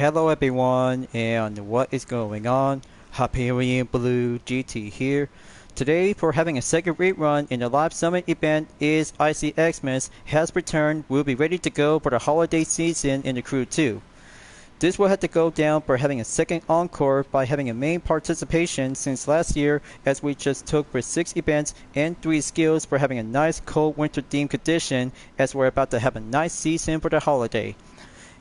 Hello everyone, and what is going on? Hyperion-Blue-GT here. Today, we're having a second rerun in the live summit event is Icy Xmas has returned. We'll be ready to go for the holiday season in the crew 2. This will have to go down for having a second encore by having a main participation since last year, as we just took for 6 events and 3 skills for having a nice cold winter themed condition, as we're about to have a nice season for the holiday.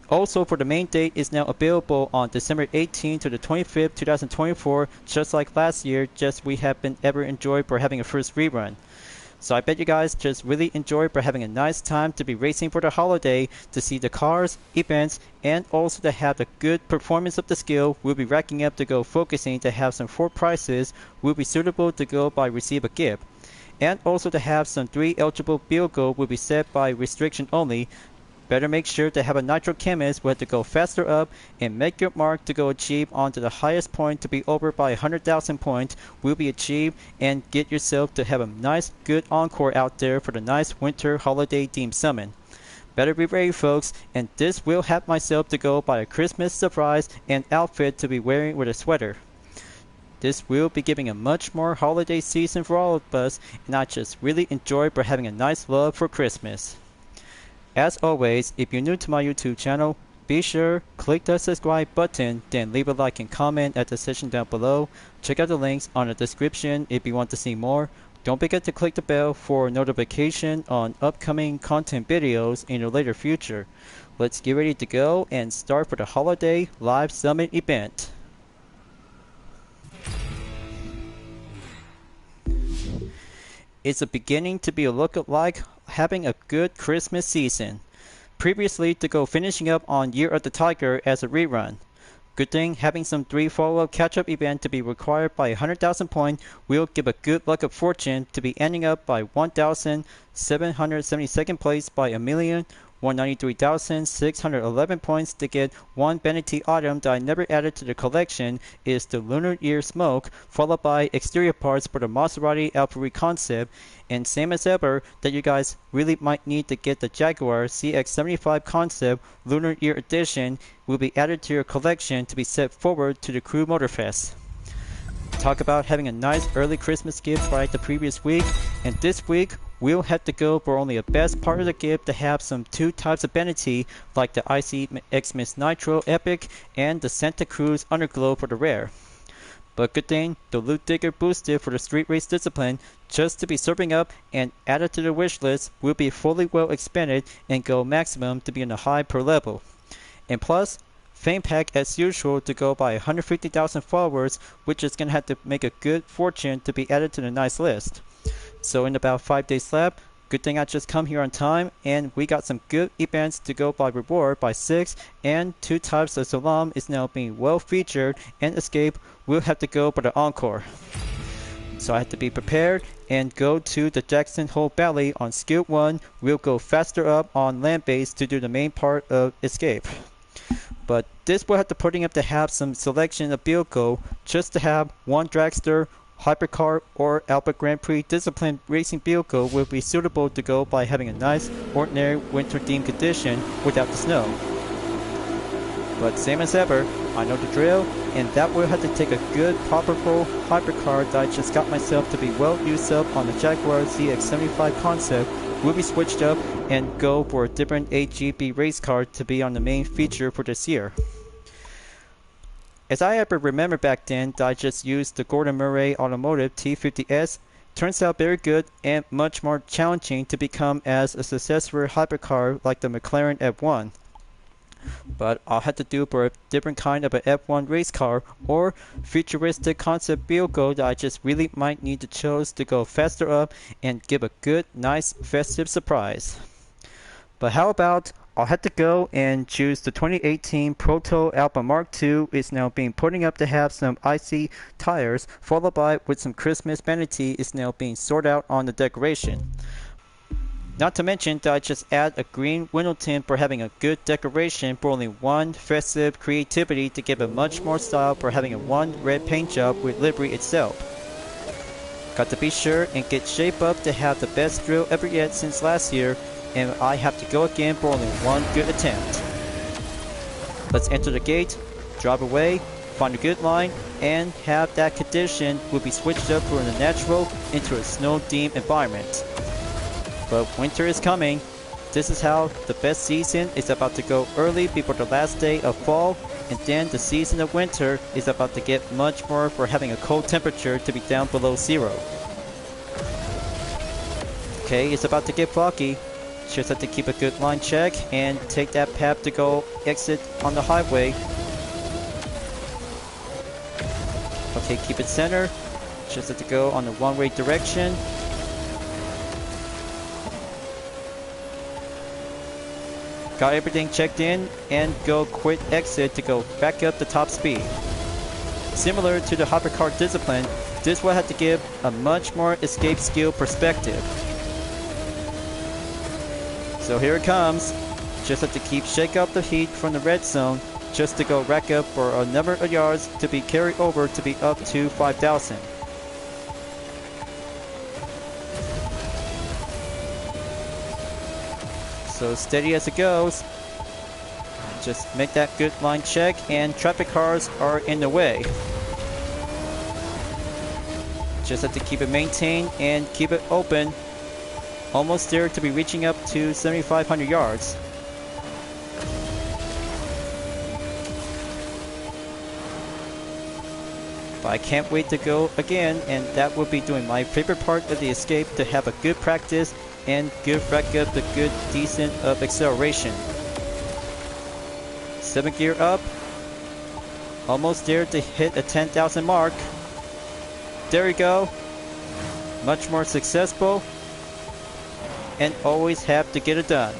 Also, for the main date is now available on December 18th to the 25th, 2024, just like last year, just we haven't ever enjoyed for having a first rerun. So I bet you guys just really enjoy for having a nice time to be racing for the holiday, to see the cars, events, and also to have the good performance of the skill. We'll be racking up to go focusing to have some 4 prizes will be suitable to go by receive a gift. And also to have some 3 eligible build goal will be set by restriction only. Better make sure to have a nitro chemist where to go faster up and make your mark to go achieve onto the highest point to be over by 100,000 points will be achieved, and get yourself to have a nice good encore out there for the nice winter holiday themed summon. Better be ready folks, and this will have myself to go by a Christmas surprise and outfit to be wearing with a sweater. This will be giving a much more holiday season for all of us, and I just really enjoy for having a nice love for Christmas. As always, if you're new to my YouTube channel, be sure click the subscribe button, then leave a like and comment at the section down below. Check out the links on the description if you want to see more. Don't forget to click the bell for notification on upcoming content videos in the later future. Let's get ready to go and start for the holiday live summit event. It's beginning to be a look like having a good Christmas season. Previously to go finishing up on Year of the Tiger as a rerun. Good thing having some 3 follow-up catch-up event to be required by 100,000 points will give a good luck of fortune to be ending up by 1,772nd place by 1,193,611 points to get 1 vanity item that I never added to the collection is the Lunar Year Smoke, followed by exterior parts for the Maserati Alpha concept, and same as ever that you guys really might need to get the Jaguar CX-75 concept Lunar Year Edition will be added to your collection to be set forward to the Crew Motorfest. Talk about having a nice early Christmas gift right the previous week, and this week we'll have to go for only a best part of the gift to have some 2 types of vanity like the Icy Xmas Nitro Epic and the Santa Cruz Underglow for the rare. But good thing the Loot Digger boosted for the street race discipline just to be serving up and added to the wish list will be fully well expanded and go maximum to be in a high per level. And plus, Fame Pack as usual to go by 150,000 followers, which is going to have to make a good fortune to be added to the nice list. So in about 5 days left, good thing I just come here on time, and we got some good events to go by reward by 6, and 2 types of Salam is now being well featured, and Escape will have to go for the encore. So I have to be prepared and go to the Jackson Hole Valley on skill 1. We'll go faster up on land base to do the main part of Escape. But this will have to putting up to have some selection of build goal just to have 1 dragster, hypercar, or Alpha Grand Prix discipline racing build goal will be suitable to go by having a nice ordinary winter themed condition without the snow. But same as ever, I know the drill, and that will have to take a good properable hypercar that I just got myself to be well used up on the Jaguar CX-75 concept will be switched up and go for a different AGB race car to be on the main feature for this year. As I ever remember back then that I just used the Gordon Murray Automotive T50S, turns out very good and much more challenging to become as a successful hypercar like the McLaren F1. But I'll have to do for a different kind of an F1 race car or futuristic concept build goal that I just really might need to choose to go faster up and give a good, nice, festive surprise. But how about I'll have to go and choose the 2018 Proto Alpha Mark II is now being putting up to have some icy tires, followed by with some Christmas vanity is now being sorted out on the decoration. Not to mention that I just add a green window tint for having a good decoration for only 1 festive creativity to give it much more style for having a 1 red paint job with livery itself. Got to be sure and get shape up to have the best drill ever yet since last year, and I have to go again for only 1 good attempt. Let's enter the gate, drive away, find a good line, and have that condition will be switched up from the natural into a snow-themed environment. But winter is coming. This is how the best season is about to go early before the last day of fall, and then the season of winter is about to get much more for having a cold temperature to be down below 0. Okay, it's about to get foggy. Just have to keep a good line check and take that path to go exit on the highway. Okay, keep it center. Just have to go on the one-way direction. Got everything checked in and go quit exit to go back up the top speed. Similar to the hypercar discipline, this will have to give a much more escape skill perspective. So here it comes. Just have to shake up the heat from the red zone just to go rack up for a number of yards to be carried over to be up to 5,000. So steady as it goes. Just make that good line check, and traffic cars are in the way. Just have to keep it maintained and keep it open. Almost there to be reaching up to 7,500 yards. But I can't wait to go again, and that will be doing my favorite part of the escape, to have a good practice and good rack up the good decent of acceleration. 7 gear up. Almost there to hit a 10,000 mark. There we go. Much more successful. And always have to get it done.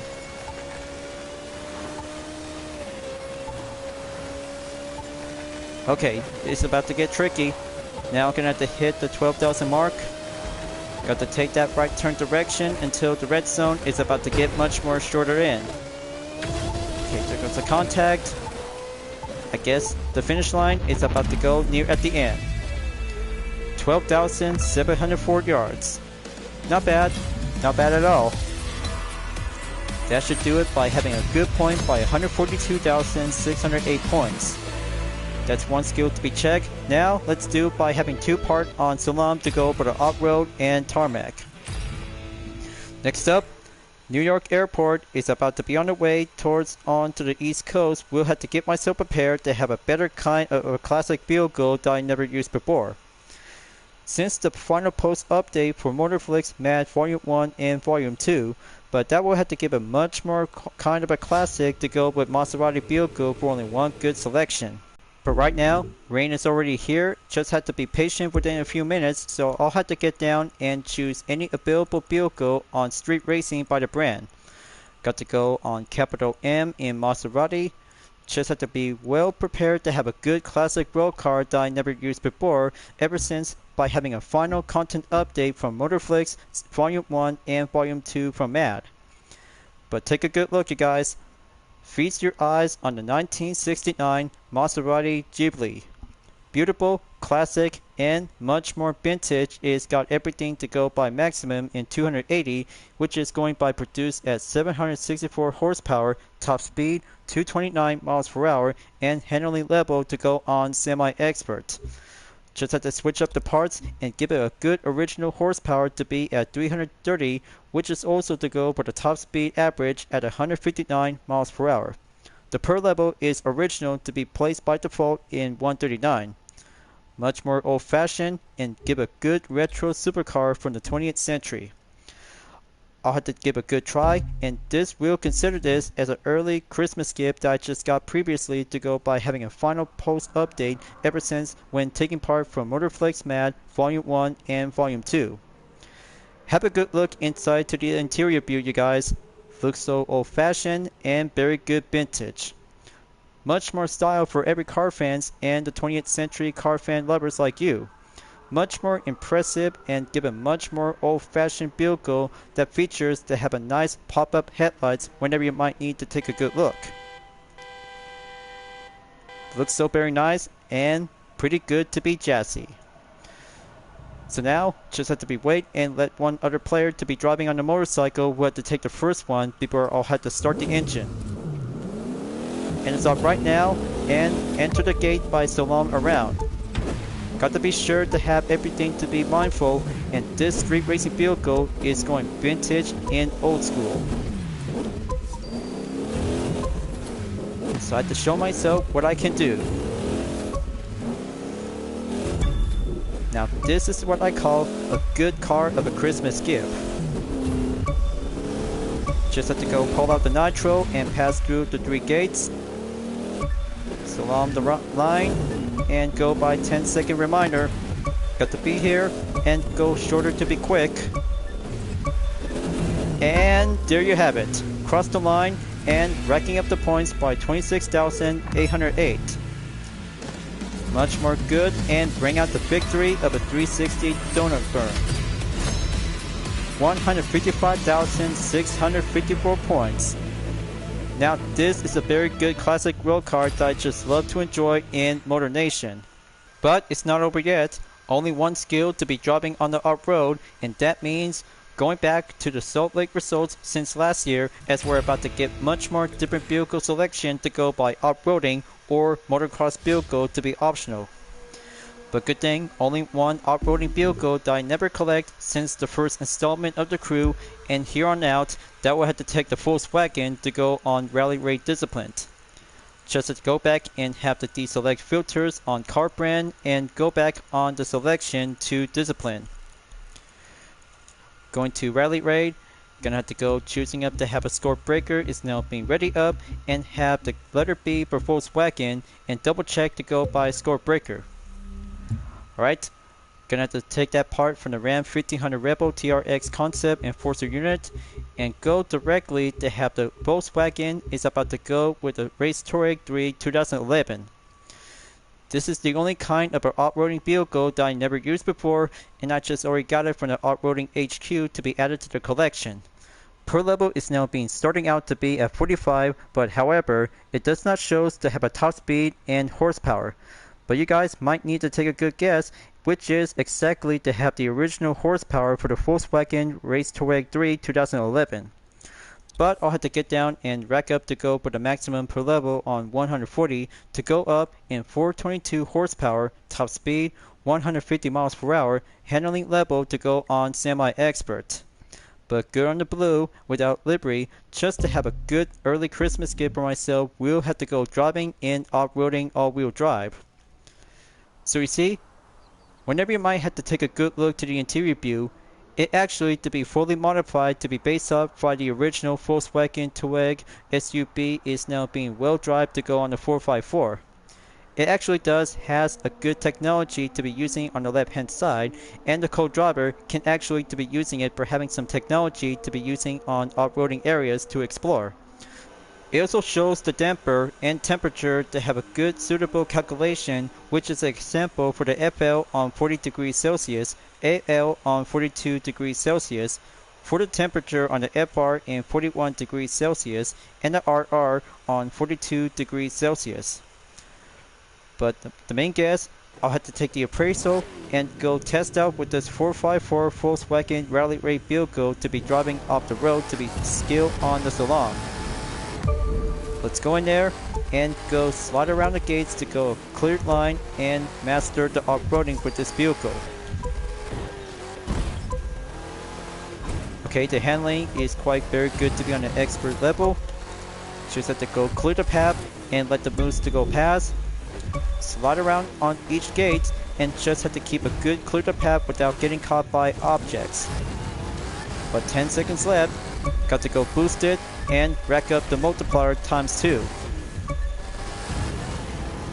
Okay, it's about to get tricky. Now I'm gonna have to hit the 12,000 mark. Got to take that right turn direction until the red zone is about to get much more shorter in. Okay, there goes the contact. I guess the finish line is about to go near at the end. 12,704 yards. Not bad. Not bad at all. That should do it by having a good point by 142,608 points. That's one skill to be checked. Now, let's do it by having 2 part on Salam to go over the off-road and tarmac. Next up, New York Airport is about to be on the way towards on to the East Coast. We'll have to get myself prepared to have a better kind of a classic vehicle that I never used before. Since the final post update for Motorflix Mad Volume 1 and Volume 2, but that will have to give a much more kind of a classic to go with Maserati vehicle for only one good selection. But right now, rain is already here. Just have to be patient within a few minutes, so I'll have to get down and choose any available vehicle on street racing by the brand. Got to go on Capital M in Maserati. Just have to be well prepared to have a good classic road car that I never used before, ever since by having a final content update from Motorflix Volume 1 and Volume 2 from MAD. But take a good look, you guys. Feast your eyes on the 1969 Maserati Ghibli. Beautiful, classic, and much more vintage. It's got everything to go by maximum in 280, which is going by produced at 764 horsepower, top speed 229 miles per hour, and handling level to go on semi-expert. Just have to switch up the parts and give it a good original horsepower to be at 330, which is also to go for the top speed average at 159 miles per hour. The per level is original to be placed by default in 139. Much more old fashioned and give a good retro supercar from the 20th century. I'll have to give a good try, and we'll consider this as an early Christmas gift that I just got previously to go by having a final post update ever since when taking part from Motorflix Mad Volume 1 and Volume 2. Have a good look inside to the interior view, you guys. Looks so old fashioned and very good vintage. Much more style for every car fans and the 20th century car fan lovers like you. Much more impressive and give a much more old-fashioned vehicle that features to have a nice pop-up headlights whenever you might need to take a good look. Looks so very nice and pretty good to be jazzy. So now, just have to be wait and let one other player to be driving on the motorcycle who had to take the first one before I'll have to start the engine. and stop right now and enter the gate by Salam around. Got to be sure to have everything to be mindful, and this street racing vehicle is going vintage and old school. So I have to show myself what I can do. Now this is what I call a good car of a Christmas gift. Just have to go pull out the nitro and pass through the 3 gates. Salam the line and go by 10-second reminder. Got to be here and go shorter to be quick. And there you have it. Cross the line and racking up the points by 26,808. Much more good and bring out the victory of a 360 donut burn. 155,654 points. Now this is a very good classic road car that I just love to enjoy in Motor Nation. But it's not over yet. Only one skill to be dropping on the off-road, and that means going back to the Salt Lake results since last year, as we're about to get much more different vehicle selection to go by off-roading or motocross vehicle to be optional. But good thing, only one off-roading vehicle that I never collect since the first installment of the crew, and here on out, that will have to take the Volkswagen to go on Rally Raid Discipline. Just to go back and have to deselect filters on car brand and go back on the selection to Discipline. Going to Rally Raid, gonna have to go choosing up to have a score breaker is now being ready up and have the letter B for Volkswagen and double check to go by score breaker. Alright, gonna have to take that part from the Ram 1500 Rebel TRX concept enforcer unit and go directly to have the Volkswagen is about to go with the Race Touareg 3 2011. This is the only kind of an off-roading vehicle that I never used before, and I just already got it from the off-roading HQ to be added to the collection. Per level is now being starting out to be at 45, but however, it does not show to have a top speed and horsepower. But you guys might need to take a good guess, which is exactly to have the original horsepower for the Volkswagen Race Touareg 3 2011. But I'll have to get down and rack up to go for the maximum per level on 140 to go up in 422 horsepower, top speed, 150 miles per hour, handling level to go on semi-expert. But good on the blue without livery, just to have a good early Christmas gift for myself, we'll have to go driving in off-roading all-wheel drive. So you see, whenever you might have to take a good look to the interior view, it actually to be fully modified to be based off by the original Volkswagen Touareg SUV is now being well drive to go on the 454. It actually has a good technology to be using on the left hand side, and the co-driver can actually to be using it for having some technology to be using on off-roading areas to explore. It also shows the damper and temperature to have a good suitable calculation, which is an example for the FL on 40 degrees Celsius, AL on 42 degrees Celsius, for the temperature on the FR in 41 degrees Celsius, and the RR on 42 degrees Celsius. But the main guess, I'll have to take the appraisal and go test out with this 454 Volkswagen Rally Raid vehicle to be driving off the road to be skilled on the salon. Let's go in there and go slide around the gates to go a cleared line and master the off-roading with this vehicle. Okay, the handling is quite very good to be on the expert level. Just have to go clear the path and let the moves to go past. Slide around on each gate and just have to keep a good clear the path without getting caught by objects. But 10 seconds left, got to go boost it and rack up the multiplier times 2.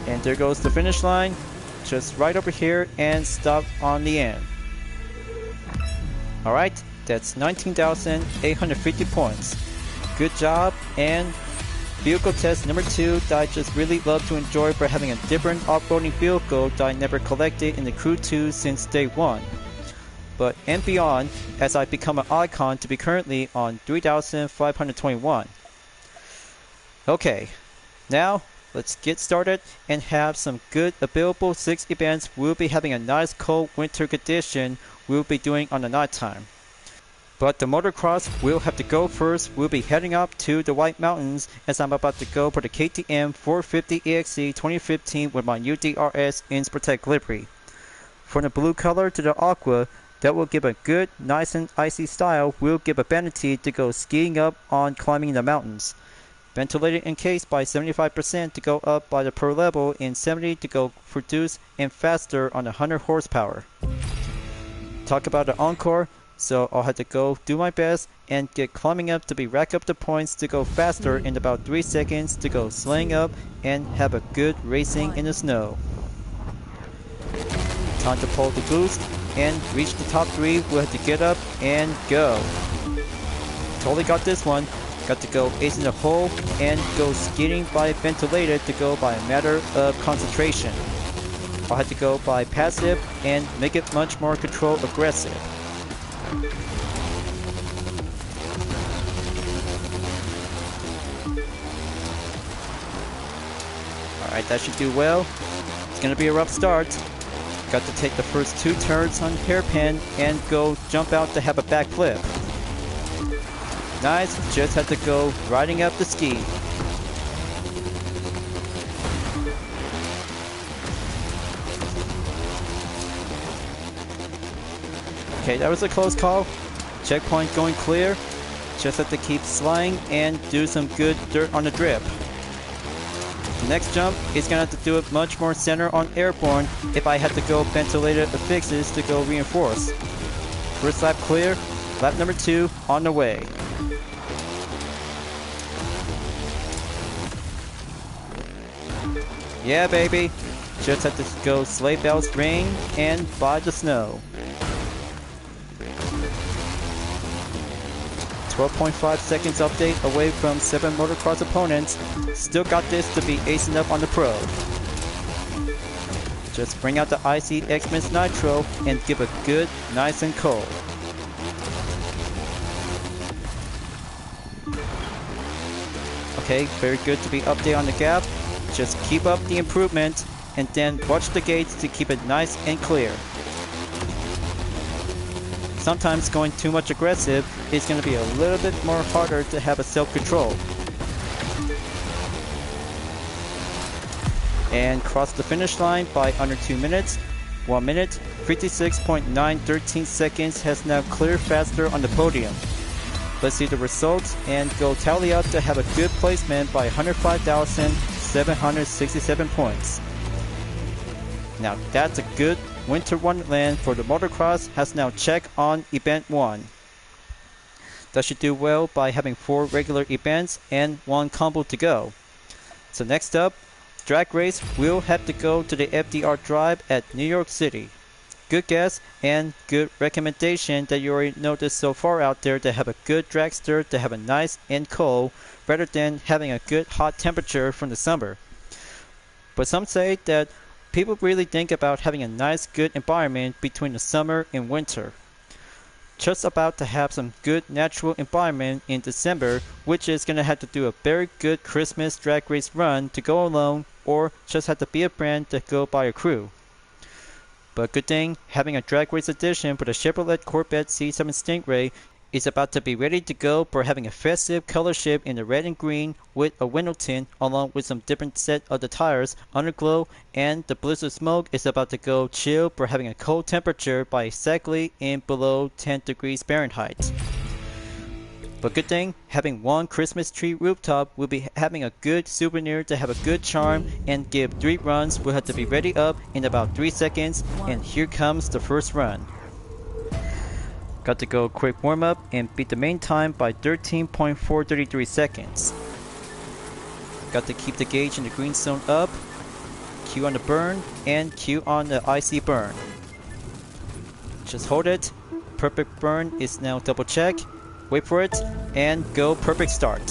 And there goes the finish line, just right over here and stop on the end. Alright, that's 19,850 points. Good job, and vehicle test number 2 that I just really love to enjoy for having a different off-roading vehicle that I never collected in the Crew 2 since day 1. But and beyond, as I become an icon to be currently on 3,521. Okay, now let's get started and have some good available 6 events. We'll be having a nice cold winter condition we'll be doing on the night time. But the motocross will have to go first. We'll be heading up to the White Mountains as I'm about to go for the KTM 450 EXE 2015 with my UDRS Inspirtech livery. From the blue color to the aqua, that will give a good, nice and icy style. Will give ability to go skiing up on climbing the mountains. Ventilated encased by 75% to go up by the pro level and 70 to go produce and faster on 100 horsepower. Talk about the encore. So I'll have to go do my best and get climbing up to be rack up the points to go faster in about 3 seconds to go slaying up and have a good racing in the snow. Time to pull the boost and reach the top 3. We'll have to get up and go. Totally got this one. Got to go ace in the hole and go skating by ventilated to go by a matter of concentration. I'll have to go by passive and make it much more control aggressive. Alright, that should do well. It's gonna be a rough start. Got to take the first 2 turns on hairpin and go jump out to have a backflip. Nice, just had to go riding up the ski. Okay, that was a close call. Checkpoint going clear. Just have to keep sliding and do some good dirt on the drip. The next jump is gonna have to do it much more center on airborne if I had to go ventilated affixes to go reinforce. First lap clear, lap number 2 on the way. Yeah baby, just have to go sleigh bells ring and by the snow. 12.5 seconds update away from 7 motocross opponents. Still got this to be acing up on the pro. Just bring out the Icy Xmas Nitro and give a good, nice and cold. Okay, very good to be update on the gap. Just keep up the improvement and then watch the gates to keep it nice and clear. Sometimes going too much aggressive is going to be a little bit more harder to have a self-control. And cross the finish line by under 2 minutes. 1 minute, 56.913 seconds has now cleared faster on the podium. Let's see the results and go tally up to have a good placement by 105,767 points. Now that's a good Winter Wonderland for the motocross has now checked on event 1. That should do well by having 4 regular events and 1 combo to go. So next up, drag race will have to go to the FDR Drive at New York City. Good guess and good recommendation that you already noticed so far out there to have a good dragster to have a nice and cold rather than having a good hot temperature from the summer. But some say that people really think about having a nice good environment between the summer and winter. Just about to have some good natural environment in December, which is going to have to do a very good Christmas drag race run to go alone or just have to be a brand to go by a crew. But good thing, having a drag race edition for the Chevrolet Corvette C7 Stingray is about to be ready to go for having a festive color shift in the red and green with a window tint along with some different set of the tires, underglow, and the blizzard smoke is about to go chill for having a cold temperature by exactly in below 10 degrees Fahrenheit. But good thing, having 1 Christmas tree rooftop will be having a good souvenir to have a good charm and give 3 runs. We'll have to be ready up in about 3 seconds and here comes the first run. Got to go quick warm up and beat the main time by 13.433 seconds. Got to keep the gauge in the green zone up, Q on the burn, and Q on the icy burn. Just hold it, perfect burn is now double check, wait for it, and go perfect start.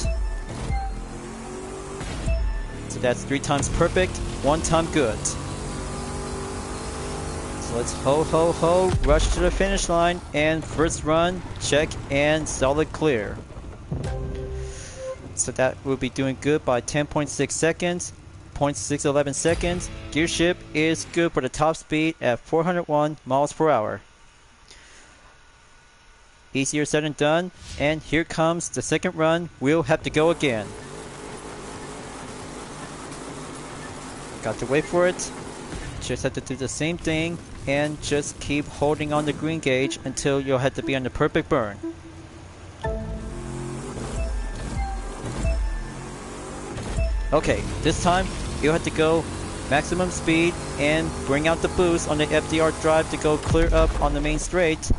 So that's 3 times perfect, 1 time good. So let's ho ho ho, rush to the finish line, and first run, check, and solid clear. So that will be doing good by 10.6 seconds, 0.611 seconds. Gear shift is good for the top speed at 401 miles per hour. easier said than done, and here comes the second run. We'll have to go again. Got to wait for it. Just have to do the same thing and just keep holding on the green gauge until you'll have to be on the perfect burn. Okay, this time you'll have to go maximum speed and bring out the boost on the FDR drive to go clear up on the main straight.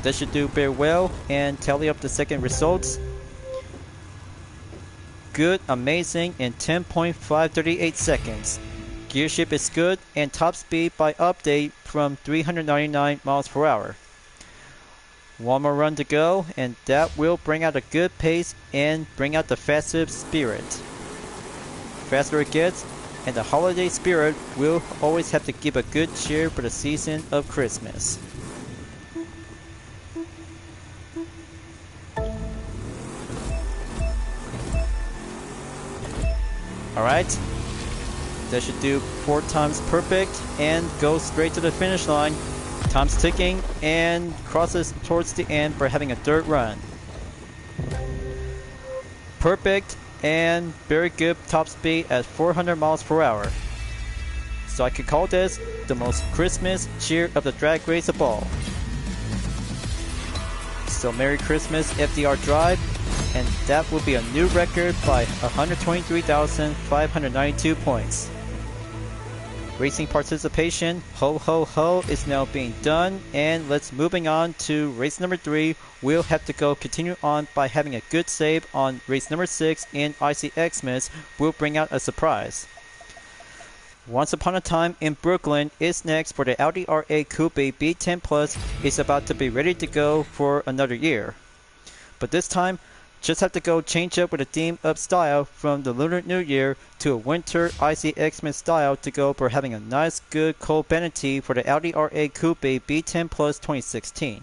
That should do very well, and tally up the second results. Good, amazing in 10.538 seconds. Gear shift is good, and top speed by update from 399 miles per hour. One more run to go, and that will bring out a good pace and bring out the festive spirit. Faster it gets, and the holiday spirit will always have to give a good cheer for the season of Christmas. Alright, that should do 4 times perfect and go straight to the finish line. Time's ticking and crosses towards the end for having a third run. Perfect and very good top speed at 400 miles per hour. So I could call this the most Christmas cheer of the drag race of all. So Merry Christmas FDR Drive, and that will be a new record by 123,592 points. Racing participation, ho ho ho, is now being done, and let's moving on to race number 3. We'll have to go continue on by having a good save on race number 6 in Icy Xmas. Will bring out a surprise. Once Upon a Time in Brooklyn is next for the Audi R8 Coupe B10 Plus. Is about to be ready to go for another year. But this time, just have to go change up with a theme up style from the Lunar New Year to a winter Icy Xmas style to go for having a nice good cold vanity for the Audi R8 Coupe B10 Plus 2016.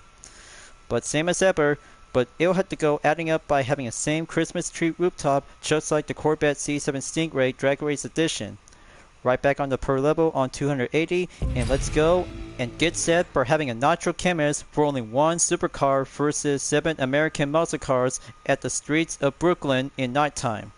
But same as ever, but it'll have to go adding up by having a same Christmas tree rooftop just like the Corvette C7 Stingray Drag Race Edition. Right back on the per level on 280, and let's go and get set for having a nitro chemist for only one supercar versus 7 American muscle cars at the streets of Brooklyn in nighttime.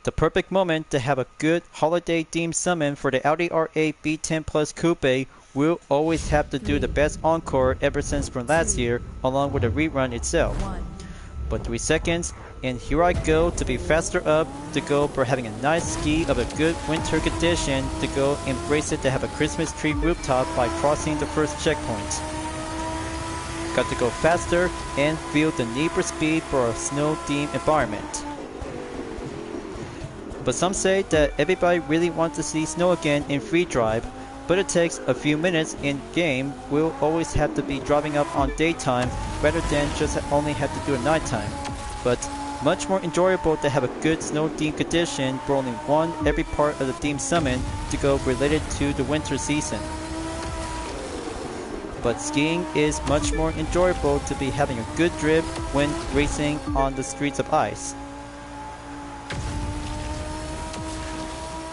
The perfect moment to have a good holiday themed summon for the Audi R8 B10 Plus Coupe. Will always have to do the best encore ever since from last year, along with the rerun itself. But 3 seconds, and here I go to be faster up to go for having a nice ski of a good winter condition to go embrace it to have a Christmas tree rooftop by crossing the first checkpoint. Got to go faster and feel the need for speed for a snow themed environment. But some say that everybody really wants to see snow again in free drive, but it takes a few minutes in game. We'll always have to be driving up on daytime rather than just only have to do it nighttime. But much more enjoyable to have a good snow themed condition for only one every part of the theme summon to go related to the winter season. But skiing is much more enjoyable to be having a good drift when racing on the streets of ice.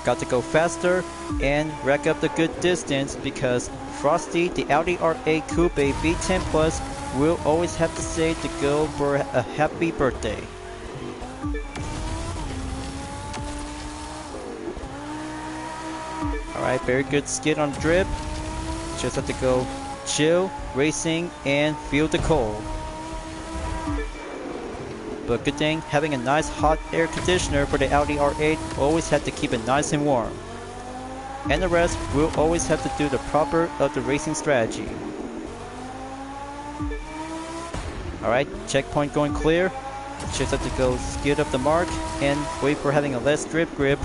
Got to go faster and rack up the good distance because Frosty, the Audi R8 Coupe B10 Plus, will always have to say to go for a happy birthday. Alright, very good skid on the drip. Just have to go chill, racing, and feel the cold. But good thing, having a nice hot air conditioner for the Audi R8 always have to keep it nice and warm. And the rest will always have to do the proper of the racing strategy. Alright, checkpoint going clear. Just have to go skid up the mark and wait for having a less drip grip.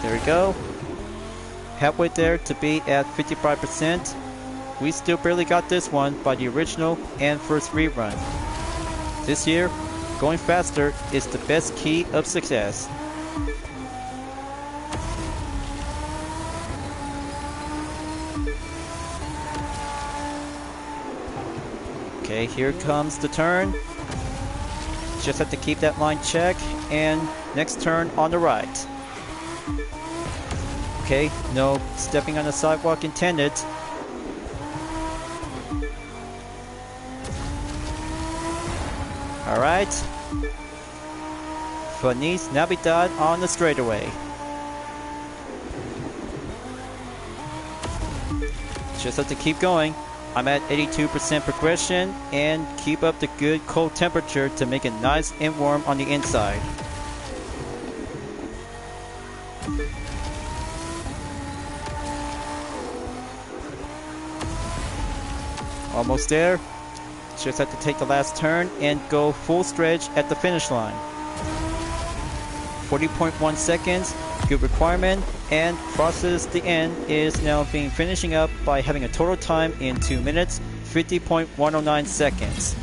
There we go. Halfway there to be at 55%. We still barely got this one by the original and first rerun. This year, going faster is the best key of success. Okay, here comes the turn. Just have to keep that line check, and next turn on the right. Okay, no stepping on the sidewalk intended. Alright. Feliz Navidad on the straightaway. Just have to keep going. I'm at 82% progression and keep up the good cold temperature to make it nice and warm on the inside. Almost there. Just have to take the last turn and go full stretch at the finish line. 40.1 seconds, good requirement, and crosses the end is now being finishing up by having a total time in 2 minutes, 50.109 seconds.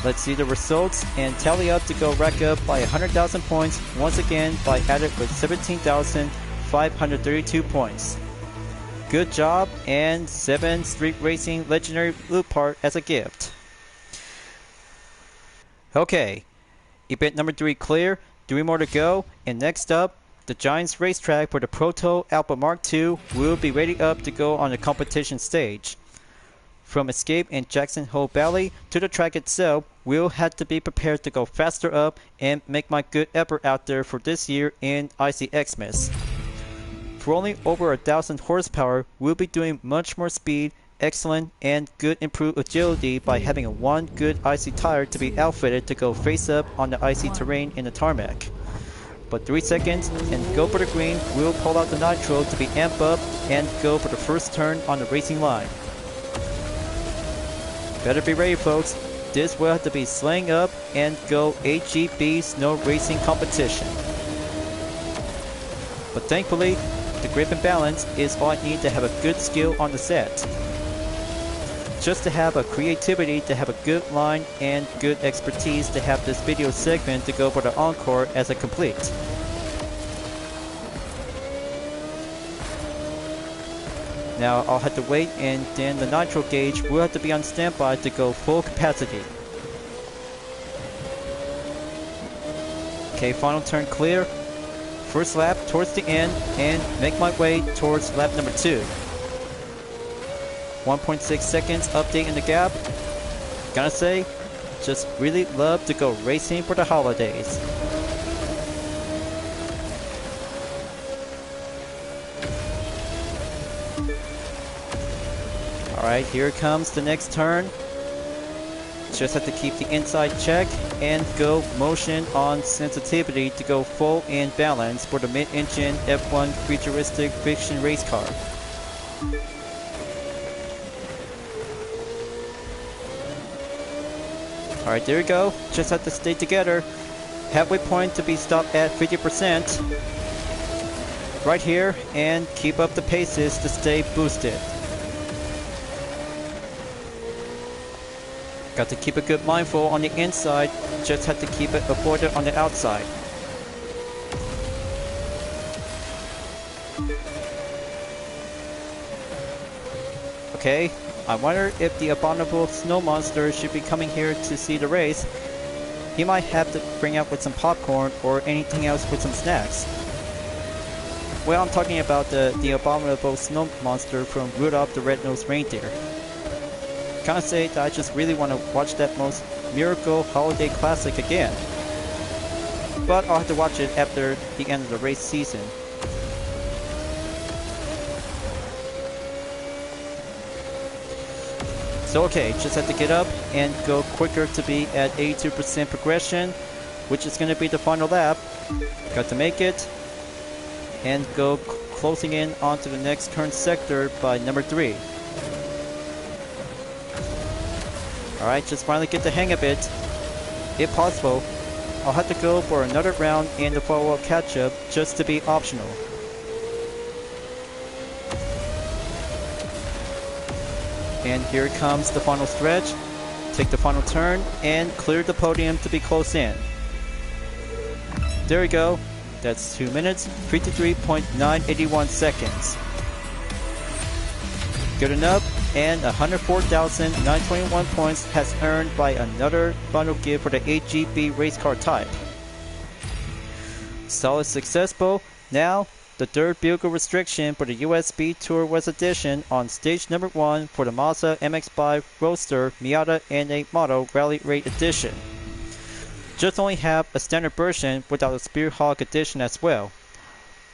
Let's see the results and tally up to go rack up by 100,000 points once again by added with 17,532 points. Good job, and 7 Street Racing Legendary Loot Part as a gift. Okay, event number 3 clear, 3 more to go, and next up, the Giants racetrack for the Proto Alpha Mark II will be ready up to go on the competition stage. From Escape in Jackson Hole Valley to the track itself, we'll have to be prepared to go faster up and make my good effort out there for this year in Icy Xmas. For only over 1,000 horsepower, we'll be doing much more speed, excellent, and good improved agility by having a one good icy tire to be outfitted to go face up on the icy terrain in the tarmac. But 3 seconds and go for the green, we'll pull out the nitro to be amped up and go for the first turn on the racing line. Better be ready, folks. This will have to be slaying up and go AGB snow racing competition. But thankfully, the grip and balance is all I need to have a good skill on the set. Just to have a creativity to have a good line and good expertise to have this video segment to go for the encore as a complete. Now I'll have to wait, and then the nitro gauge will have to be on standby to go full capacity. Okay, final turn clear. First lap towards the end and make my way towards lap number 2. 1.6 seconds update in the gap. Gotta say, just really love to go racing for the holidays. Alright, here comes the next turn. Just have to keep the inside check and go motion on sensitivity to go full in balance for the mid-engine F1 futuristic fiction race car. Alright, there we go. Just have to stay together. Halfway point to be stopped at 50%. Right here, and keep up the paces to stay boosted. Got to keep a good mindful on the inside, just have to keep it avoided on the outside. Okay, I wonder if the abominable snow monster should be coming here to see the race. He might have to bring out with some popcorn or anything else with some snacks. Well, I'm talking about the abominable snow monster from Rudolph the Red-Nosed Reindeer. Kinda say that I just really want to watch that most miracle holiday classic again. But I'll have to watch it after the end of the race season. So okay, just have to get up and go quicker to be at 82% progression, which is going to be the final lap. Got to make it and go closing in onto the next turn sector by number 3. Alright, just finally get the hang of it. If possible, I'll have to go for another round in the follow-up catch-up just to be optional. And here comes the final stretch. Take the final turn and clear the podium to be close in. There we go. That's 2 minutes, 53.981 seconds. Good enough, and 104,921 points has earned by another bundle gift for the AGB race car type. Solid successful. Now, the third vehicle restriction for the USB Tour was addition on stage number 1 for the Mazda MX-5 Roadster Miata N8 model Rally Raid Edition. Just only have a standard version without a Spearhawk edition as well.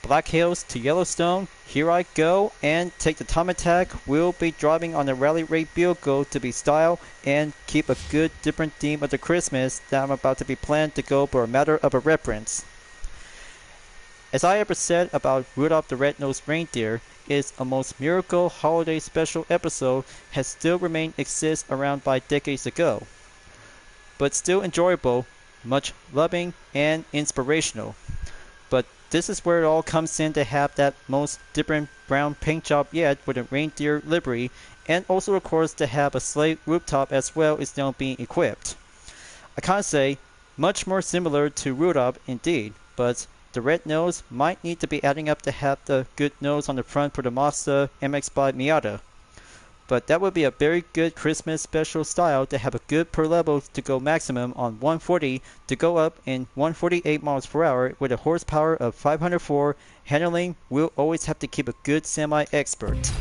Black Hills to Yellowstone, here I go, and take the time attack. We'll be driving on the Rally Raid vehicle to be style and keep a good different theme of the Christmas that I'm about to be planned to go for a matter of a reference. As I ever said about Rudolph the Red-Nosed Reindeer, is a most miracle holiday special episode has still remained exist around by decades ago. But still enjoyable, much loving, and inspirational. But this is where it all comes in to have that most different brown paint job yet with a reindeer livery, and also of course to have a sleigh rooftop as well is now being equipped. I can't say much more similar to Rudolph indeed, but the red nose might need to be adding up to have the good nose on the front for the Mazda MX-5 Miata. But that would be a very good Christmas special style to have a good per level to go maximum on 140 to go up in 148 miles per hour with a horsepower of 504. Handling will always have to keep a good semi-expert.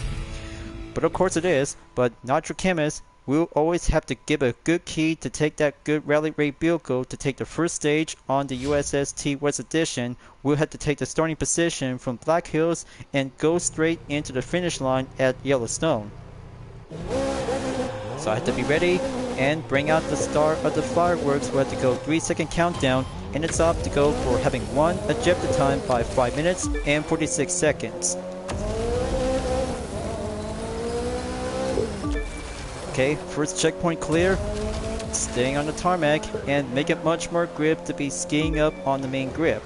But of course it is, but not your chemist. We'll always have to give a good key to take that good Rally Raid vehicle to take the first stage on the USST West Edition. We'll have to take the starting position from Black Hills and go straight into the finish line at Yellowstone. So I have to be ready and bring out the start of the fireworks. We have to go 3-second countdown, and it's off to go for having one ejected time by 5 minutes and 46 seconds. Okay, first checkpoint clear. Staying on the tarmac and make it much more grip to be skiing up on the main grip.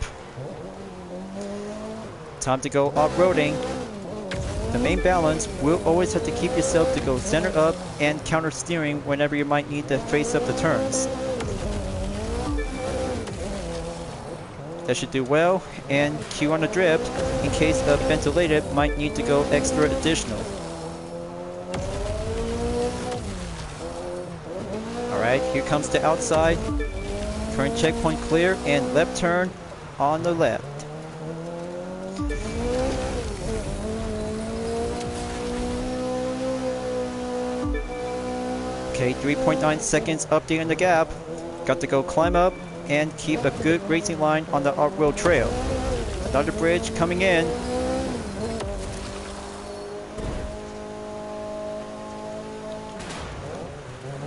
Time to go off-roading. The main balance will always have to keep yourself to go center up and counter steering whenever you might need to face up the turns. That should do well, and cue on the drift in case of ventilated might need to go extra additional. Alright, here comes the outside. Current checkpoint clear and left turn on the left. Okay, 3.9 seconds update in the gap. Got to go climb up and keep a good racing line on the off-road trail. Another bridge coming in.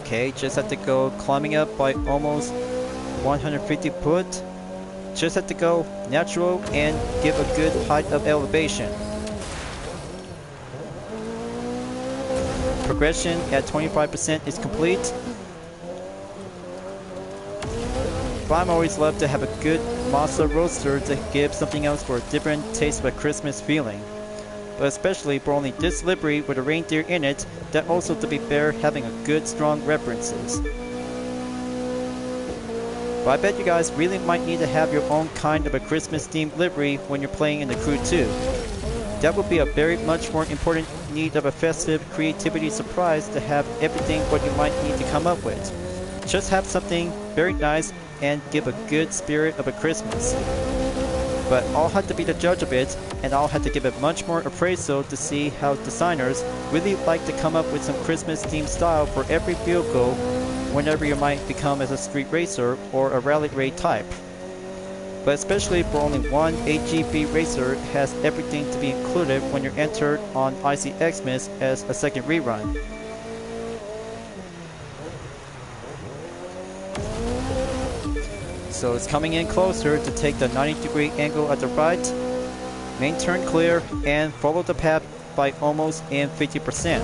Okay, just have to go climbing up by almost 150 foot. Just have to go natural and give a good height of elevation. Progression at 25% is complete. But I'm always love to have a good Mazda Roadster to give something else for a different taste of a Christmas feeling. But especially for only this livery with a reindeer in it, that also to be fair having a good strong references. But I bet you guys really might need to have your own kind of a Christmas themed livery when you're playing in the Crew 2. That would be a very much more important need of a festive creativity surprise to have everything what you might need to come up with. Just have something very nice and give a good spirit of a Christmas. But I'll have to be the judge of it, and I'll have to give it much more appraisal to see how designers really like to come up with some Christmas themed style for every vehicle whenever you might become as a street racer or a rally raid type. But especially for only one AGB racer has everything to be included when you're entered on Icy Xmas as a second rerun. So it's coming in closer to take the 90-degree angle at the right, main turn clear, and follow the path by almost in 50%.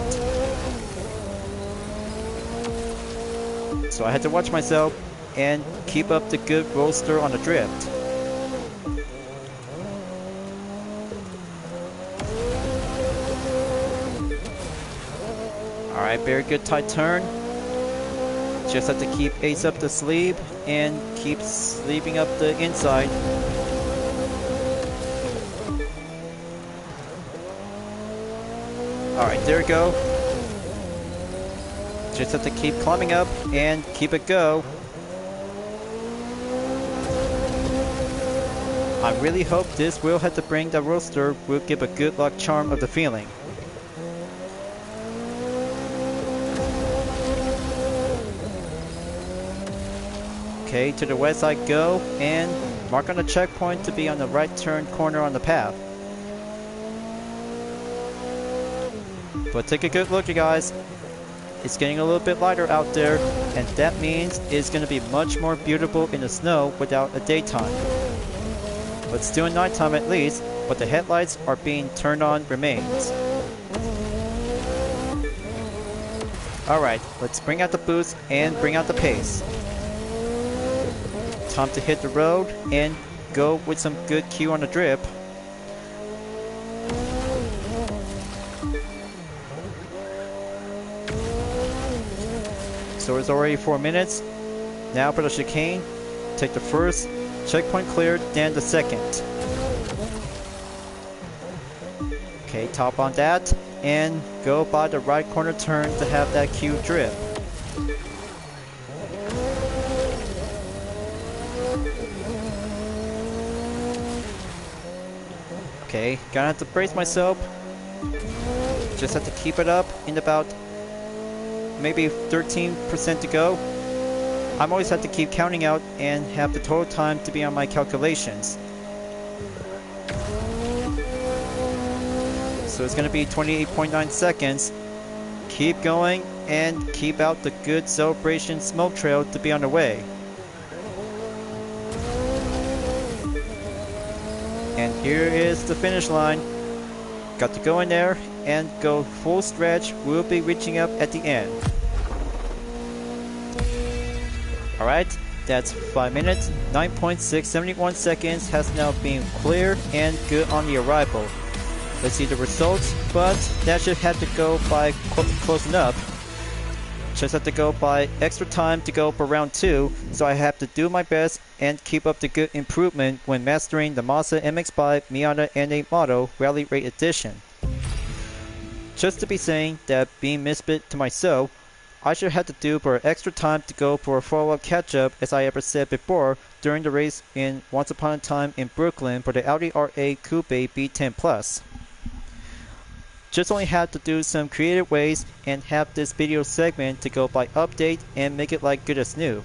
So I had to watch myself and keep up the good roadster on the drift. Alright, very good tight turn. Just have to keep ace up the sleeve and keep sleeving up the inside. Alright, there we go. Just have to keep climbing up and keep it go. I really hope this will have to bring the roadster will give a good luck charm of the feeling. Okay, to the west I go, and mark on the checkpoint to be on the right turn corner on the path. But take a good look, you guys. It's getting a little bit lighter out there, and that means it's going to be much more beautiful in the snow without a daytime. But still in nighttime at least, but the headlights are being turned on remains. Alright, let's bring out the boost and bring out the pace. Time to hit the road and go with some good cue on the drip. So it's already 4 minutes. Now for the chicane, take the first checkpoint cleared, then the second. Okay, top on that, and go by the right corner turn to have that cue drip. Okay, gonna have to brace myself. Just have to keep it up in about maybe 13% to go. I'm always have to keep counting out and have the total time to be on my calculations. So it's gonna be 28.9 seconds. Keep going and keep out the good celebration smoke trail to be on the way. And here is the finish line. Got to go in there and go full stretch. We'll be reaching up at the end. Alright, that's 5 minutes, 9.671 seconds has now been clear and good on the arrival. Let's see the results, but that should have to go by close enough. Just have to go by extra time to go for round 2, so I have to do my best and keep up the good improvement when mastering the Mazda MX-5 Miata N8 model Rally Rate Edition. Just to be saying that being misfit to myself, I should have to do for extra time to go for a follow-up catch-up as I ever said before during the race in Once Upon a Time in Brooklyn for the Audi R8 Coupe B10 Plus. Just only had to do some creative ways and have this video segment to go by update and make it like good as new.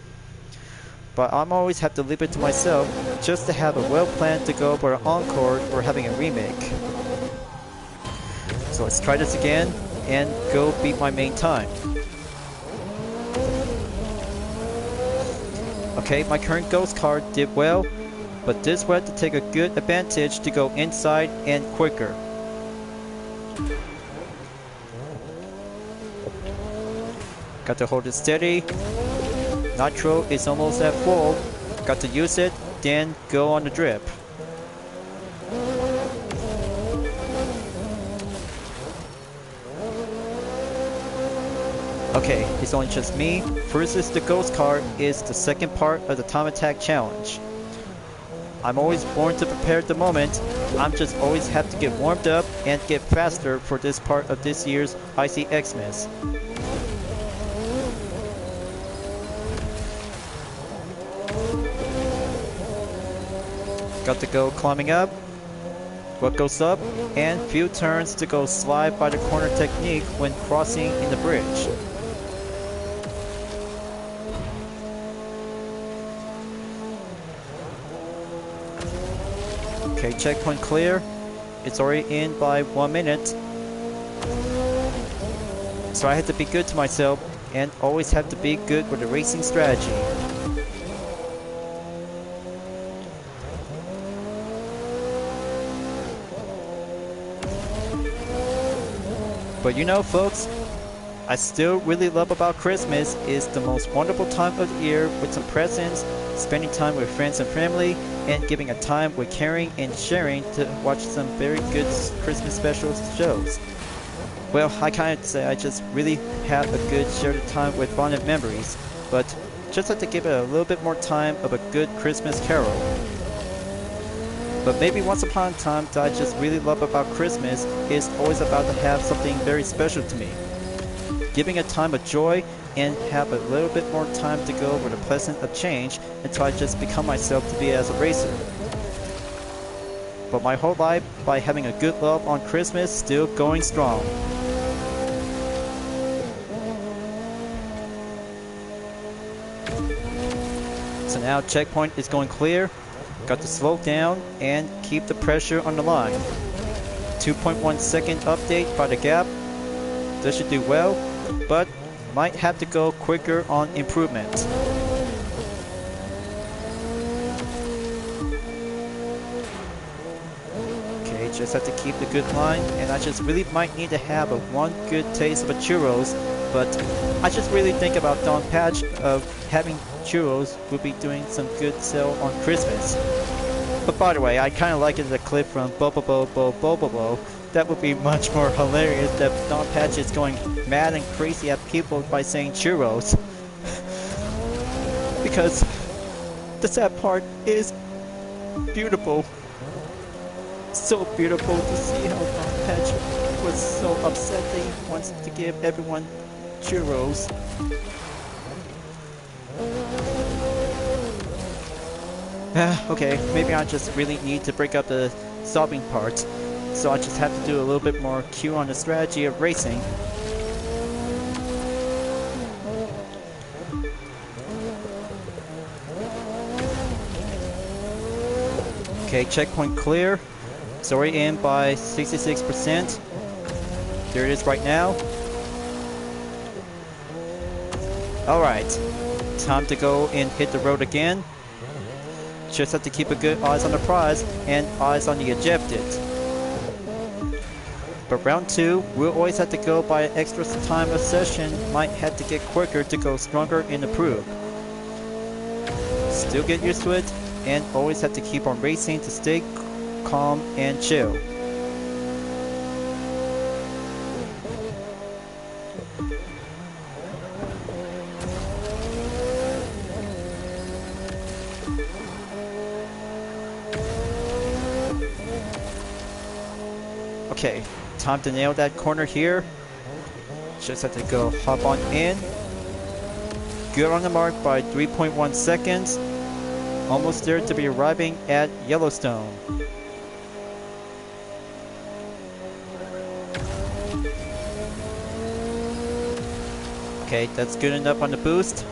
But I'm always have to leave it to myself just to have a well plan to go for an encore or having a remake. So let's try this again and go beat my main time. Okay, my current ghost car did well, but this will have to take a good advantage to go inside and quicker. Got to hold it steady. Nitro is almost at full. Got to use it, then go on the drip. Okay, it's only just me versus the ghost car is the second part of the time attack challenge. I'm always born to prepare at the moment. I'm just always have to get warmed up and get faster for this part of this year's Icy Xmas. Got to go climbing up. What goes up, and few turns to go slide by the corner technique when crossing in the bridge. Okay, checkpoint clear. It's already in by 1 minute. So I had to be good to myself and always have to be good with the racing strategy. But you know, folks, I still really love about Christmas is the most wonderful time of the year with some presents, spending time with friends and family, and giving a time with caring and sharing to watch some very good Christmas special shows. Well, I kind of say I just really have a good shared time with bonded memories, but just have to give it a little bit more time of a good Christmas carol. But maybe once upon a time that I just really love about Christmas is always about to have something very special to me. Giving a time of joy and have a little bit more time to go with a pleasant of change until I just become myself to be as a racer. but my whole life by having a good love on Christmas still going strong. So now checkpoint is going clear. Got to slow down and keep the pressure on the line. 2.1 second update by the gap. This should do well, but might have to go quicker on improvement. Okay, just have to keep the good line, and I just really might need to have one good taste of a churros, but I just really think about Don Patch of having churros would be doing some good sale on Christmas. But by the way, I kind of like the clip from Bo. That would be much more hilarious that Don Patch is going mad and crazy at people by saying churros. Because the sad part is beautiful. So beautiful to see how Don Patch was so upset that he wants to give everyone churros. Okay, maybe I just really need to break up the sobbing part. So I just have to do a little bit more Q on the strategy of racing. Okay, checkpoint clear. It's already in by 66%. There it is right now. Alright, time to go and hit the road again. Just have to keep a good eyes on the prize and eyes on the objective. But round 2, we'll always have to go by an extra time of session, might have to get quicker to go stronger and improve. Still get used to it, and always have to keep on racing to stay calm and chill. Okay, time to nail that corner here. Just have to go hop on in. Good on the mark by 3.1 seconds. Almost there to be arriving at Yellowstone. Okay, that's good enough on the boost.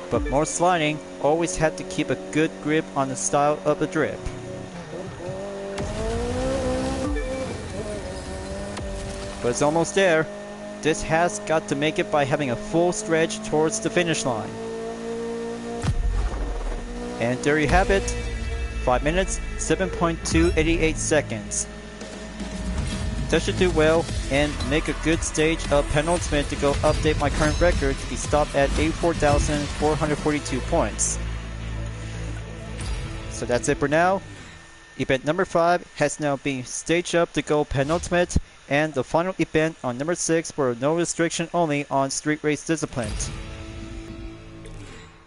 But more sliding, always had to keep a good grip on the style of the drip. But it's almost there. This has got to make it by having a full stretch towards the finish line. And there you have it. 5 minutes, 7.288 seconds. That should do well and make a good stage of penultimate to go update my current record to be stopped at 84,442 points. So that's it for now. Event number 5 has now been staged up to go penultimate, and the final event on number 6 for no restriction only on street race discipline.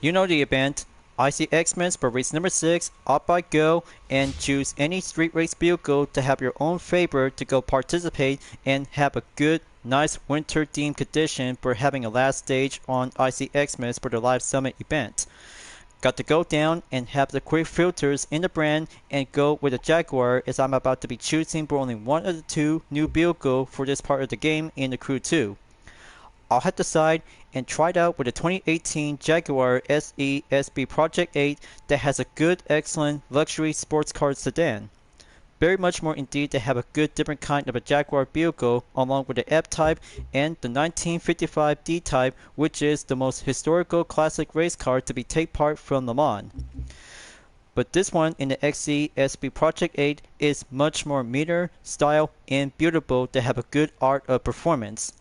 You know the event. Icy Xmas for race number 6, opt by go, and choose any street race vehicle to have your own favorite to go participate and have a good, nice winter themed condition for having a last stage on Icy Xmas for the live summit event. Got to go down and have the quick filters in the brand and go with a Jaguar, as I'm about to be choosing for only one of the 2 new vehicles for this part of the game in the Crew 2. I'll have to decide and try it out with a 2018 Jaguar SE SB Project 8 that has a good, excellent luxury sports car sedan. Very much more indeed to have a good different kind of a Jaguar vehicle along with the F-Type and the 1955 D-Type, which is the most historical classic race car to be take part from Le Mans. But this one in the XE SB Project 8 is much more meter, style, and beautiful to have a good art of performance.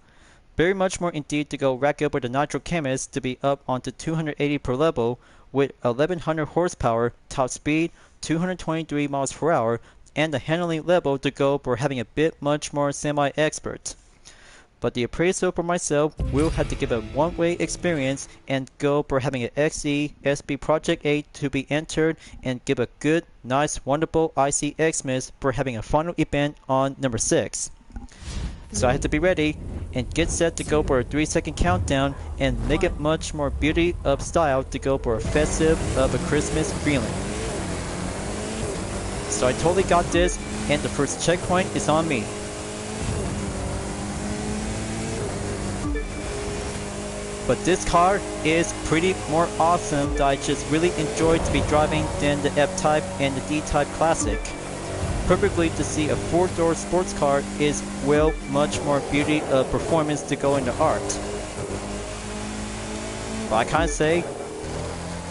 Very much more indeed to go rack up with the Nitro Chemist to be up onto 280 per level with 1100 horsepower, top speed, 223 miles per hour, and the handling level to go for having a bit much more semi-expert. But the appraisal for myself will have to give a one-way experience and go for having an XE SB Project 8 to be entered and give a good, nice, wonderful Icy Xmas for having a final event on number 6. So I have to be ready and get set to go for a 3-second countdown and make it much more beauty of style to go for a festive of a Christmas feeling. So I totally got this, and the first checkpoint is on me. But this car is pretty more awesome that I just really enjoy to be driving than the F-Type and the D-Type Classic. Perfectly to see a 4-door sports car is well much more beauty of performance to go into art. But I can't say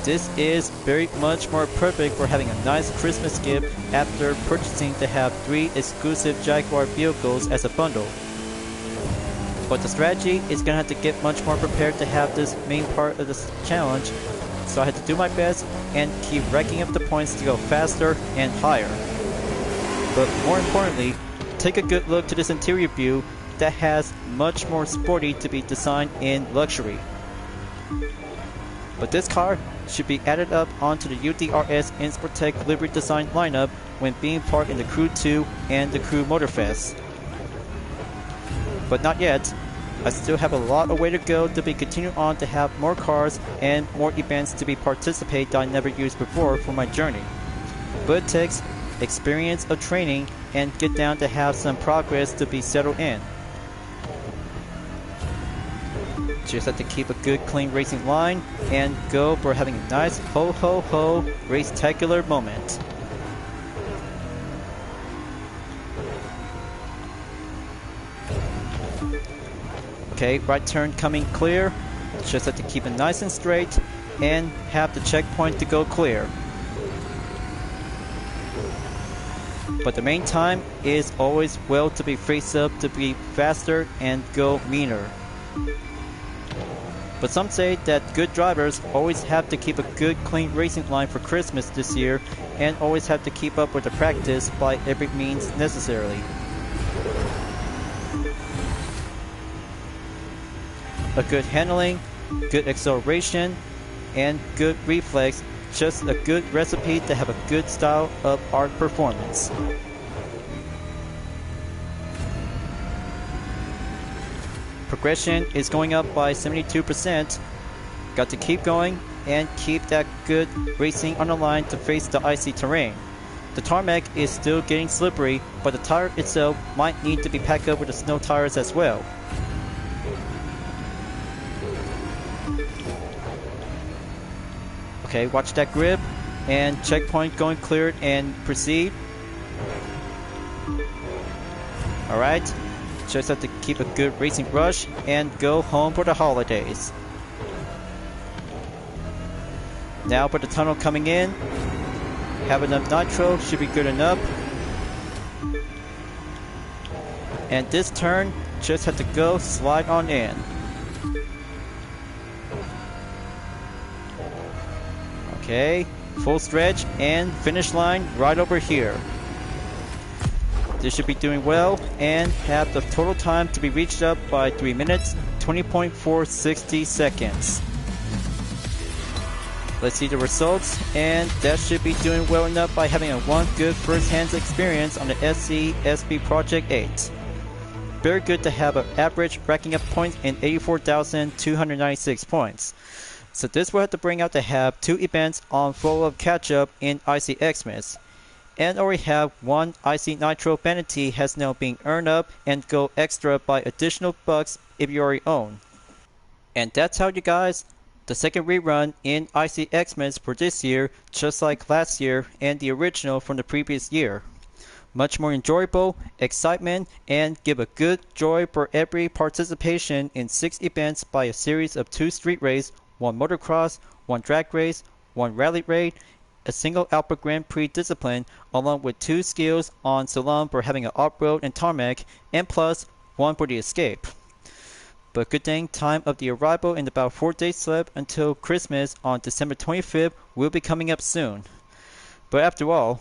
this is very much more perfect for having a nice Christmas gift after purchasing to have 3 exclusive Jaguar vehicles as a bundle. But the strategy is gonna have to get much more prepared to have this main part of this challenge, so I had to do my best and keep racking up the points to go faster and higher. But more importantly, take a good look to this interior view that has much more sporty to be designed in luxury. But this car should be added up onto the UDRS Insportec livery design lineup when being part in the Crew 2 and the Crew Motorfest. But not yet. I still have a lot of way to go to be continuing on to have more cars and more events to be participate that I never used before for my journey. But it takes experience of training and get down to have some progress to be settled in. Just have to keep a good clean racing line and go for having a nice ho ho ho race-tacular moment. Okay, right turn coming clear. Just have to keep it nice and straight and have the checkpoint to go clear. But the main time is always well to be face up to be faster and go meaner. But some say that good drivers always have to keep a good clean racing line for Christmas this year and always have to keep up with the practice by every means necessarily. A good handling, good acceleration, and good reflex, just a good recipe to have a good style of art performance. Progression is going up by 72%. Got to keep going and keep that good racing on the line to face the icy terrain. The tarmac is still getting slippery, but the tire itself might need to be packed up with the snow tires as well. Okay, watch that grip, and checkpoint going cleared and proceed. Alright, just have to keep a good racing rush and go home for the holidays. Now for the tunnel coming in, have enough nitro, should be good enough. And this turn, just have to go slide on in. Okay, full stretch and finish line right over here. This should be doing well and have the total time to be reached up by 3 minutes, 20.460 seconds. Let's see the results, and that should be doing well enough by having a one good first-hand experience on the SC SB Project 8. Very good to have an average racking up points in 84,296 points. So this will have to bring out to have 2 events on follow-up catch-up in Icy Xmas. And already have 1 Icy Nitro Vanity has now been earned up and go extra by additional bucks if you already own. And that's how, you guys, the second rerun in Icy Xmas for this year, just like last year and the original from the previous year. Much more enjoyable, excitement, and give a good joy for every participation in 6 events by a series of 2 street race, 1 motocross, 1 drag race, 1 rally raid, a single Alpha Grand Prix discipline, along with 2 skills on Salon for having an off-road and tarmac, and plus 1 for the escape. But good thing time of the arrival and about 4 days left until Christmas on December 25th will be coming up soon. But after all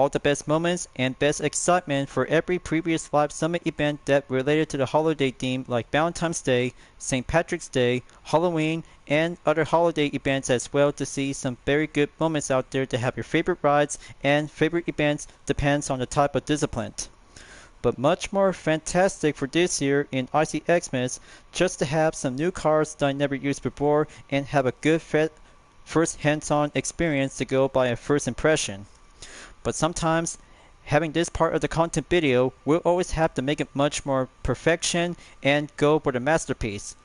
the best moments and best excitement for every previous live summit event that related to the holiday theme like Valentine's Day, St. Patrick's Day, Halloween, and other holiday events as well, to see some very good moments out there to have your favorite rides and favorite events depends on the type of discipline. But much more fantastic for this year in Icy Xmas, just to have some new cars that I never used before and have a good first hands-on experience to go by a first impression. But sometimes having this part of the content video, we'll always have to make it much more perfection and go for the masterpiece.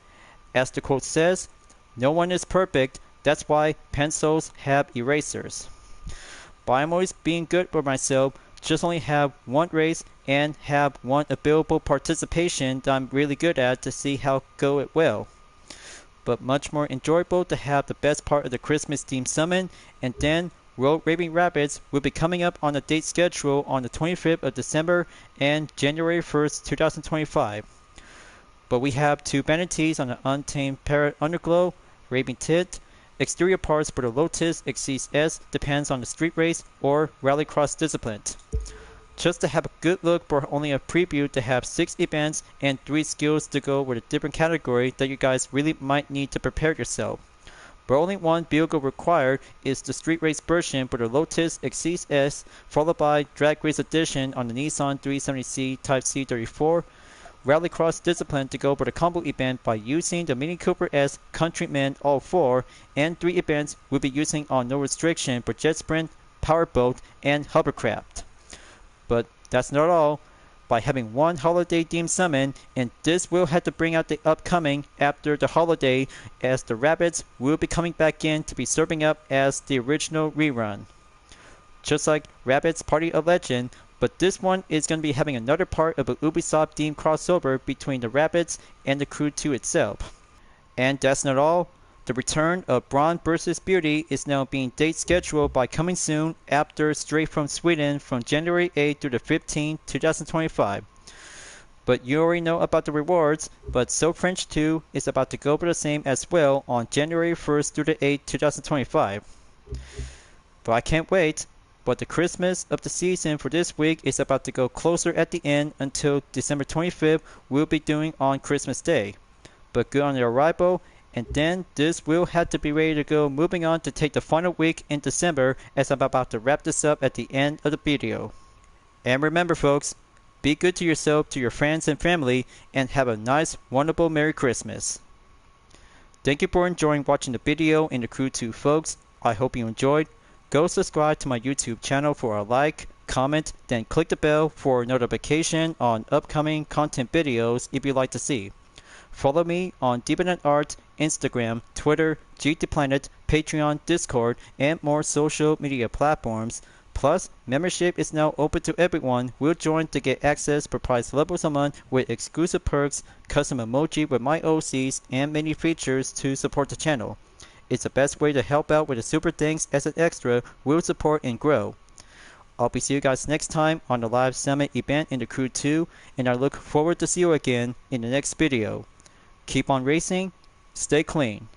As the quote says, no one is perfect, that's why pencils have erasers. But I'm always being good for myself, just only have one race and have one available participation that I'm really good at to see how go it will. But much more enjoyable to have the best part of the Christmas themed summon, and then Road Raving Rabbits will be coming up on a date schedule on the 25th of December and January 1st, 2025. But we have two vanities on the Untamed Parrot Underglow, Raving Tit, exterior parts for the Lotus Xmas S depends on the street race or Rallycross discipline. Just to have a good look for only a preview to have 6 events and 3 skills to go with a different category that you guys really might need to prepare yourself. But only one vehicle required is the street race version for the Lotus Xmas S, followed by Drag Race Edition on the Nissan 370C Type C34, Rallycross Discipline to go for the combo event by using the Mini Cooper S Countryman All 4, and 3 events will be using on no restriction for Jet Sprint, Powerboat, and Hovercraft. But that's not all. By having one holiday themed summon, and this will have to bring out the upcoming after the holiday, as the rabbits will be coming back in to be serving up as the original rerun. Just like Rabbids Party of Legend, but this one is going to be having another part of a Ubisoft themed crossover between the rabbits and the Crew 2 itself. And that's not all. The return of Brawn vs. Beauty is now being date scheduled by coming soon after Straight from Sweden from January 8 through the 15th, 2025. But you already know about the rewards, but So French 2 is about to go for the same as well on January 1st through the 8th, 2025. But I can't wait. But the Christmas of the season for this week is about to go closer at the end until December 25th we'll be doing on Christmas Day. But good on the arrival, and then this will have to be ready to go moving on to take the final week in December, as I'm about to wrap this up at the end of the video. And remember folks, be good to yourself, to your friends and family, and have a nice, wonderful Merry Christmas. Thank you for enjoying watching the video in the Crew 2 folks. I hope you enjoyed. Go subscribe to my YouTube channel for a like, comment, then click the bell for notification on upcoming content videos if you'd like to see. Follow me on Deviant Art, Instagram, Twitter, GT Planet, Patreon, Discord, and more social media platforms. Plus, membership is now open to everyone who will join to get access per price levels a month with exclusive perks, custom emoji with my OCs, and many features to support the channel. It's the best way to help out with the super things as an extra will support and grow. I'll be seeing you guys next time on the live summit event in the Crew 2, and I look forward to see you again in the next video. Keep on racing, stay clean.